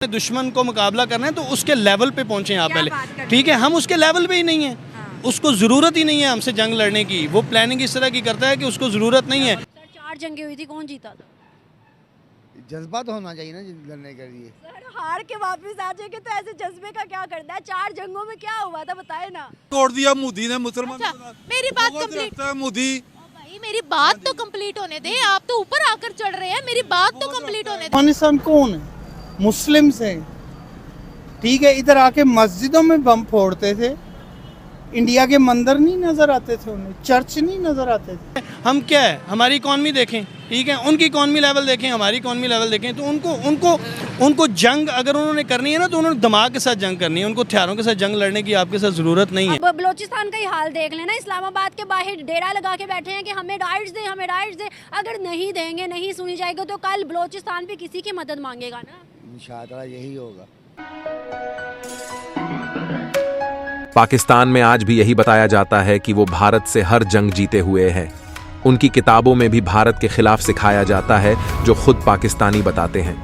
दुश्मन को मुकाबला करना है तो उसके लेवल पे पहुंचे आप पहले, ठीक है। हम उसके लेवल पे ही नहीं है, उसको ज़रूरत ही नहीं है हमसे जंग लड़ने की। वो प्लानिंग इस तरह की करता है कि उसको ज़रूरत नहीं है। 4 जंगें हुई थी, कौन जीता था? जज्बा तो होना चाहिए ना लड़ने के लिए। सर हार के वापस आ जाएंगे तो ऐसे जज्बे का क्या करना है? 4 जंगों में क्या हुआ था बताए ना। तोड़ दिया मोदी ने मुसलमान। अच्छा, मेरी बात कंप्लीट। मोदी भाई मेरी बात तो कंप्लीट होने दे, आप तो ऊपर आकर चढ़ रहे हैं, मेरी बात तो कंप्लीट होने दे। अफगानिस्तान कौन है? मुस्लिम्स हैं, ठीक है। इधर आके मस्जिदों में बम फोड़ते थे, इंडिया के मंदिर नहीं नजर आते थे उन्हें, चर्च नहीं नजर आते थे। हम क्या है, हमारी इकॉनमी देखें, ठीक है, उनकी इकॉनमी लेवल देखें, हमारी इकॉनमी लेवल देखें, तो उनको जंग अगर उन्होंने करनी है ना तो उन्होंने दिमाग के साथ जंग करनी है, उनको हथियारों के साथ जंग लड़ने की आपके साथ ज़रूरत नहीं है। अब बलोचिस्तान का ही हाल देख लेना, इस्लामाबाद के बाहर डेरा लगा के बैठे हैं कि हमें राइट्स दे, हमें राइट्स दे। अगर नहीं देंगे, नहीं सुनी जाएगी तो कल बलोचिस्तान भी किसी की मदद मांगेगा ना। इंशाअल्लाह यही होगा। पाकिस्तान में आज भी यही बताया जाता है कि वो भारत से हर जंग जीते हुए हैं। उनकी किताबों में भी भारत के खिलाफ सिखाया जाता है, जो खुद पाकिस्तानी बताते हैं,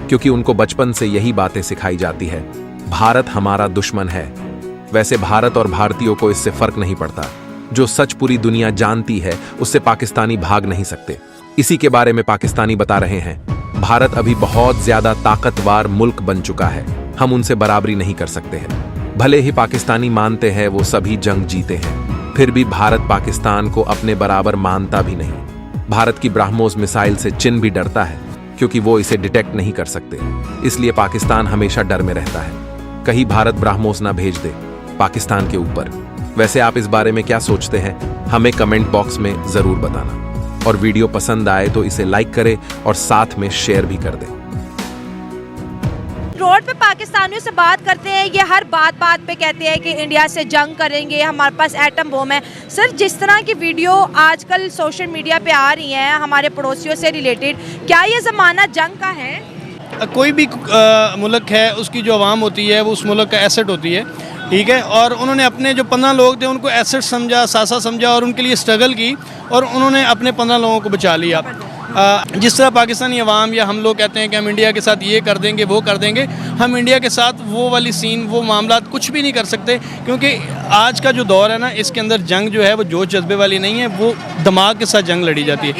क्योंकि उनको बचपन से यही बातें सिखाई जाती है। भारत हमारा दुश्मन है। वैसे भारत और भारतीयों को इससे फर्क नहीं पड़ता। जो सच पूरी दुनिया जानती है उससे पाकिस्तानी भाग नहीं सकते। इसी के बारे में पाकिस्तानी बता रहे हैं, भारत अभी बहुत ज्यादा ताकतवर मुल्क बन चुका है, हम उनसे बराबरी नहीं कर सकते हैं। भले ही पाकिस्तानी मानते हैं वो सभी जंग जीते हैं, फिर भी भारत पाकिस्तान को अपने बराबर मानता भी नहीं। भारत की ब्रह्मोस मिसाइल से चीन भी डरता है, क्योंकि वो इसे डिटेक्ट नहीं कर सकते। इसलिए पाकिस्तान हमेशा डर में रहता है, कहीं भारत ब्रह्मोस ना भेज दे पाकिस्तान के ऊपर। वैसे आप इस बारे में क्या सोचते हैं, हमें कमेंट बॉक्स में जरूर बताना। और वीडियो पसंद आए तो इसे लाइक करें और साथ में शेयर भी कर दें। रोड पे पाकिस्तानियों से बात करते हैं, ये हर बात पे कहते हैं कि इंडिया से जंग करेंगे, हमारे पास एटम बम है। सर जिस तरह की वीडियो आजकल सोशल मीडिया पे आ रही हैं हमारे पड़ोसियों से रिलेटेड, क्या ये ज़माना जंग का है? कोई भी मुल्क है, उसकी जो आवाम होती है वो उस मुल्क का एसेट होती है, ठीक है। और उन्होंने अपने जो 15 लोग थे उनको एसेट समझा, सासा समझा और उनके लिए स्ट्रगल की और उन्होंने अपने 15 लोगों को बचा लिया। जिस तरह पाकिस्तानी अवाम या हम लोग कहते हैं कि हम इंडिया के साथ ये कर देंगे, वो कर देंगे, हम इंडिया के साथ वो वाली सीन, वो मामला कुछ भी नहीं कर सकते, क्योंकि आज का जो दौर है ना, इसके अंदर जंग जो है वो जोश जज्बे वाली नहीं है, वो दिमाग के साथ जंग लड़ी जाती है।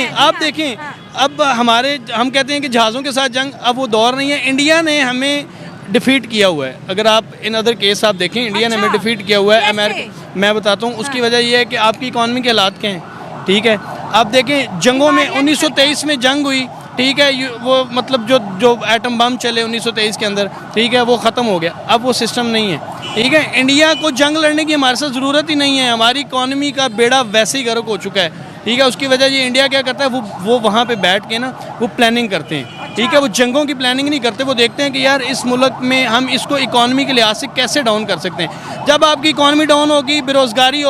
आप देखें अब हम कहते हैं कि जहाज़ों के साथ जंग, अब वो दौर नहीं है। इंडिया ने हमें डिफीट किया हुआ है। अगर आप इन अदर केस आप देखें, इंडिया ने हमें डिफीट किया हुआ है। अमेरिका, मैं बताता हूँ उसकी वजह यह है कि आपकी इकॉनमी के हालात क्या हैं, ठीक है। आप देखें जंगों में 1923 में जंग हुई, ठीक है, वो मतलब जो एटम बम चले 1923 के अंदर, ठीक है, वो ख़त्म हो गया। अब वो सिस्टम नहीं है, ठीक है। इंडिया को जंग लड़ने की हमारे साथ ज़रूरत ही नहीं है। हमारी इकॉनमी का बेड़ा वैसे ही गर्क हो चुका है, ठीक है। उसकी वजह ये इंडिया क्या करता है, वो वहाँ पे बैठ के ना वो प्लानिंग करते हैं, ठीक है। वो जंगों की प्लानिंग नहीं करते, वो देखते हैं कि यार इस मुल्क में हम इसको इकॉनमी के लिहाज से कैसे डाउन कर सकते हैं। जब आपकी इकॉनमी डाउन होगी, बेरोज़गारी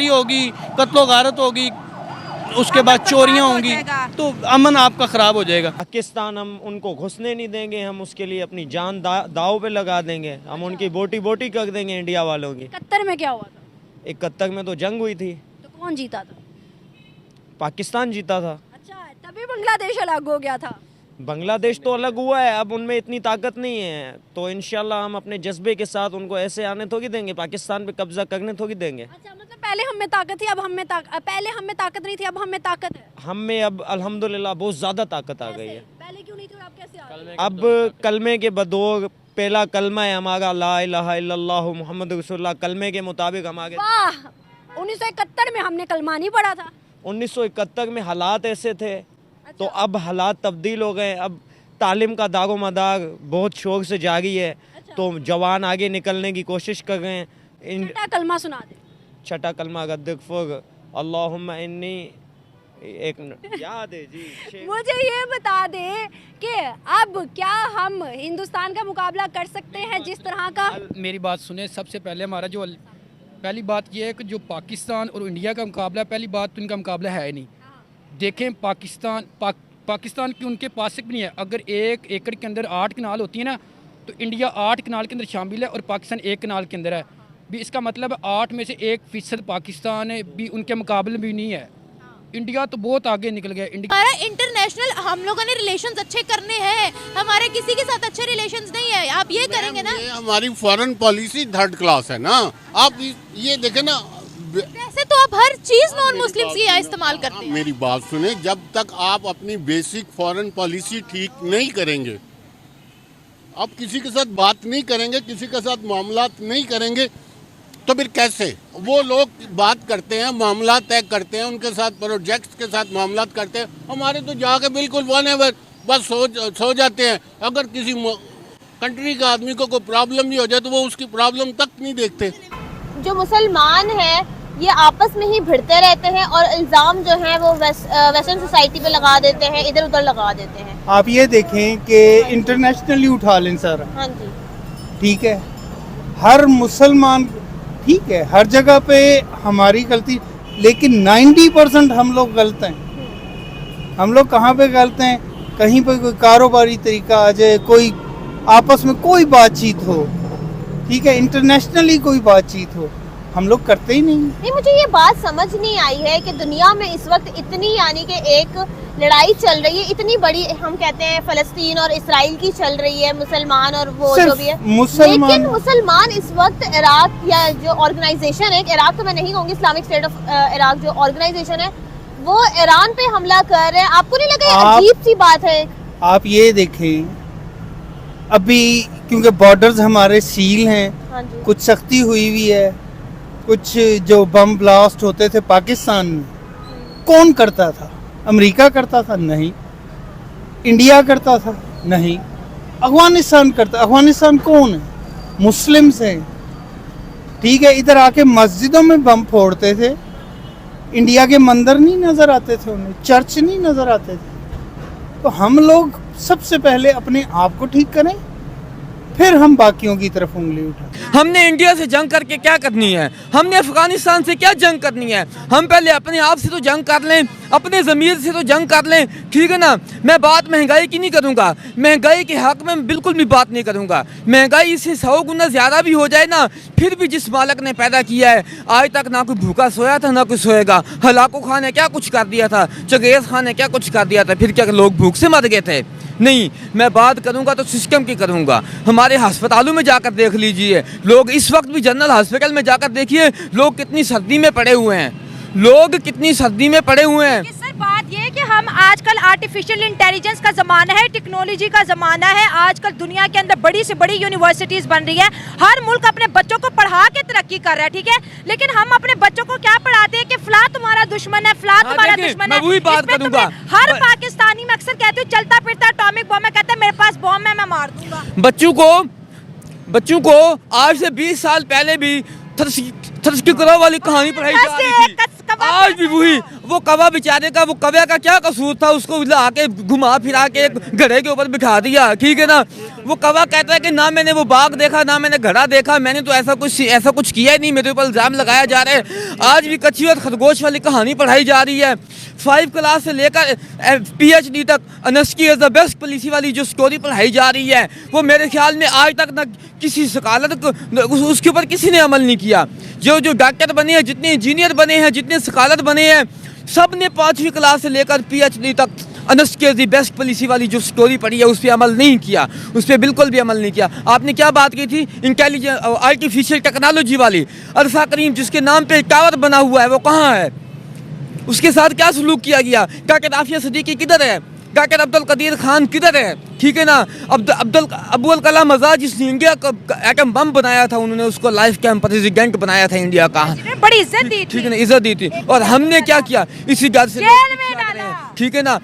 होगी, कत्लो गारत होगी, उसके बाद चोरियां होंगी, तो अमन आपका ख़राब हो जाएगा। पाकिस्तान हम उनको घुसने नहीं देंगे, हम उसके लिए अपनी जान दाव पे लगा देंगे, हम उनकी बोटी कर देंगे इंडिया वालों की। 71 में क्या हुआ था? 71 में तो जंग हुई थी, तो कौन जीता था? पाकिस्तान जीता था। अच्छा, तभी बांग्लादेश अलग हो गया था। बांग्लादेश तो अलग हुआ है, अब उनमें इतनी ताकत नहीं है, तो इंशाल्लाह हम अपने जज्बे के साथ उनको ऐसे आने थोड़ी देंगे, पाकिस्तान पे कब्जा करने थोड़ी देंगे। अच्छा, मतलब पहले हम में ताकत थी, अब हम में पहले हम में ताकत नहीं थी, अब हम में ताकत है। हम में अब अल्हम्दुलिल्लाह बहुत ज़्यादा ताकत आ गई है। पहले क्यों नहीं थी और अब कैसे आ गई? अब कलमे के बदौर पहला कलमा है हमारा, ला इलाहा इल्लल्लाह मुहम्मद रसूलुल्लाह, कलमे के मुताबिक हम आगे। वाह, 1971 में हमने कलमा नहीं पढ़ा था। 1971 में हालात ऐसे थे, तो अब हालात तब्दील हो गए। अब तालीम का दागोमदार बहुत शौक से जारी है, तो जवान आगे निकलने की कोशिश कर रहे हैं। छठा कलमा सुना दे। छठा कलमा गद्दगफुर अल्लाहुम्मा इन्नी, एक याद है जी। मुझे ये बता दे कि अब क्या हम हिंदुस्तान का मुकाबला कर सकते हैं जिस तरह का? मेरी बात सुने, सबसे पहले हमारा जो पहली बात ये है कि जो पाकिस्तान और इंडिया का मुकाबला, पहली बात तो इनका मुकाबला है नहीं। देखें पाकिस्तान की उनके पास भी नहीं है। अगर 1 एकड़ के अंदर 8 कनाल होती है ना, तो इंडिया 8 कनाल के अंदर शामिल है और पाकिस्तान 1 कनाल के अंदर है। भी इसका मतलब 8 में से 1% पाकिस्तान है, भी उनके मुकाबले भी नहीं है। इंडिया तो बहुत आगे निकल गया। इंडिया हमारा इंटरनेशनल, हम लोगों ने रिलेशंस अच्छे करने हैं, हमारे किसी के साथ अच्छे रिलेशंस नहीं है। आप ये करेंगे ना? ये हमारी फॉरेन पॉलिसी थर्ड क्लास है ना। आप ये देखें ना, वैसे तो आप हर चीज नॉन मुस्लिम्स की यहाँ इस्तेमाल करते हैं। मेरी बात सुने, जब तक आप अपनी बेसिक फॉरेन पॉलिसी ठीक नहीं करेंगे, आप किसी के साथ बात नहीं करेंगे, किसी के साथ मामलात नहीं करेंगे, तो फिर कैसे वो लोग बात करते हैं, मामला तय करते हैं, उनके साथ प्रोजेक्ट्स के साथ मामला करते हैं। हमारे तो जाके बिल्कुल बस सो जाते हैं। अगर किसी कंट्री का आदमी को कोई प्रॉब्लम भी हो जाए तो वो उसकी प्रॉब्लम तक नहीं देखते। जो मुसलमान हैं ये आपस में ही भिड़ते रहते हैं और इल्ज़ाम जो है वो वेस्टर्न सोसाइटी पे लगा देते हैं, इधर उधर लगा देते हैं। आप ये देखें कि इंटरनेशनली उठा लें सर, हाँ जी, ठीक है, हर मुसलमान, ठीक है, हर जगह पे हमारी गलती, लेकिन 90% हम लोग गलत हैं। हम लोग कहाँ पे गलत हैं? कहीं पे कोई कारोबारी तरीका आ जाए, कोई आपस में कोई बातचीत हो, ठीक है, इंटरनेशनली कोई बातचीत हो, हम लोग करते ही नहीं। मुझे ये बात समझ नहीं आई है कि दुनिया में इस वक्त इतनी, यानी कि एक लड़ाई चल रही है इतनी बड़ी, हम कहते हैं फ़लस्तीन और इसराइल की चल रही है, मुसलमान और वो जो भी है, लेकिन मुसलमान इस वक्त इराक या जो ऑर्गेनाइजेशन है, इराक तो मैं नहीं कहूँगी, इस्लामिक स्टेट ऑफ इराक जो ऑर्गेनाइजेशन है वो ईरान पे हमला कर रहे हैं। आपको नहीं लगा ये अजीब सी बात है? आप ये देखें, अभी क्योंकि बॉर्डर्स हमारे सील हैं, हाँ जी, कुछ सख्ती हुई हुई है, कुछ जो बम ब्लास्ट होते थे पाकिस्तान में, कौन करता था? अमेरिका करता था? नहीं। इंडिया करता था? नहीं। अफगानिस्तान करता। अफगानिस्तान कौन है? मुस्लिम्स हैं, ठीक है, इधर आके मस्जिदों में बम फोड़ते थे, इंडिया के मंदिर नहीं नज़र आते थे उन्हें, चर्च नहीं नज़र आते थे। तो हम लोग सबसे पहले अपने आप को ठीक करें, फिर हम बाकियों की तरफ उंगली उठाएं। हमने इंडिया से जंग करके क्या करनी है? हमने अफगानिस्तान से क्या जंग करनी है? हम पहले अपने आप से तो जंग कर लें, अपने ज़मीर से तो जंग कर लें, ठीक है ना। मैं बात महंगाई की नहीं करूँगा, महंगाई के हक़ में बिल्कुल भी बात नहीं करूँगा। महंगाई इससे 100 गुना ज़्यादा भी हो जाए ना, फिर भी जिस मालिक ने पैदा किया है, आज तक ना कोई भूखा सोया था ना कोई सोएगा। हलाकू खान ने क्या कुछ कर दिया था, चंगेज़ खान ने क्या कुछ कर दिया था, फिर क्या लोग भूख से मर गए थे? नहीं, मैं बात करूंगा तो सिस्टम की करूंगा। हमारे अस्पतालों में जाकर देख लीजिए, लोग इस वक्त भी जनरल हॉस्पिटल में जाकर देखिए, लोग कितनी सर्दी में पड़े हुए हैं, लोग कितनी सर्दी में पड़े हुए हैं। सर बात ये है कि हम आजकल आर्टिफिशियल इंटेलिजेंस का ज़माना है, टेक्नोलॉजी का ज़माना है। आजकल दुनिया के अंदर बड़ी से बड़ी यूनिवर्सिटीज़ बन रही है, हर मुल्क अपने बच्चों को पढ़ा के तरक्की कर रहा है, ठीक है, लेकिन हम अपने बच्चों को क्या पढ़ाते हैं कि फला तुम्हारा दुश्मन है, फला तुम्हारा दुश्मन है। वही बात करूंगा। हर पाकिस्तानी में अक्सर कहते हो चलता फिरता एटॉमिक बम है, कहते हैं मेरे पास बम है, मैं मार दूंगा। बच्चों को आज से 20 साल पहले भी थर्स्की कौवा वाली कहानी पढ़ाई जा रही थी। आज भी वही, वो कौवा बेचारे का, वो कौवे का क्या कसूर था? उसको ला के घुमा फिरा के घड़े के ऊपर बिठा दिया, ठीक है ना। वो कौवा कहता है कि ना मैंने वो बाघ देखा, ना मैंने घड़ा देखा, मैंने तो ऐसा कुछ किया ही नहीं, मेरे ऊपर इल्ज़ाम लगाया जा रहा है। आज भी कच्ची और खरगोश वाली कहानी पढ़ाई जा रही है। 5 क्लास से लेकर PhD तक अनस्की इज़ द बेस्ट पॉलिसी वाली जो स्टोरी पढ़ाई जा रही है, वो मेरे ख्याल में आज तक ना किसी सकालत को उसके ऊपर किसी ने अमल नहीं किया। जो डॉक्टर बने हैं, जितने इंजीनियर बने हैं, जितने सकालत बने हैं, सब ने 5वीं क्लास से लेकर PhD तक अनस्की दी बेस्ट पॉलिसी वाली जो स्टोरी पढ़ी है उस पर अमल नहीं किया, उस पर बिल्कुल भी अमल नहीं किया। आपने क्या बात की थी इंटेलिजेंस आर्टिफिशियल टेक्नोलॉजी वाली? अरफा करीम जिसके नाम पे टावर बना हुआ है वो कहाँ है? उसके साथ क्या सलूक किया गया? डॉक्टर आफिया सिद्दीकी किधर है? डॉक्टर अब्दुल कदीर खान किधर है? ठीक है ना। अब्दुल कलाम आज़ाद जिसने इंडिया का एटम बम बनाया था, उन्होंने उसको लाइफ टाइम प्रेसिडेंट बनाया था इंडिया का, बड़ी इज्जत दी थी, ठीक है ना, इज्जत दी थी। और हमने क्या किया? इसी घर से, ठीक है ना।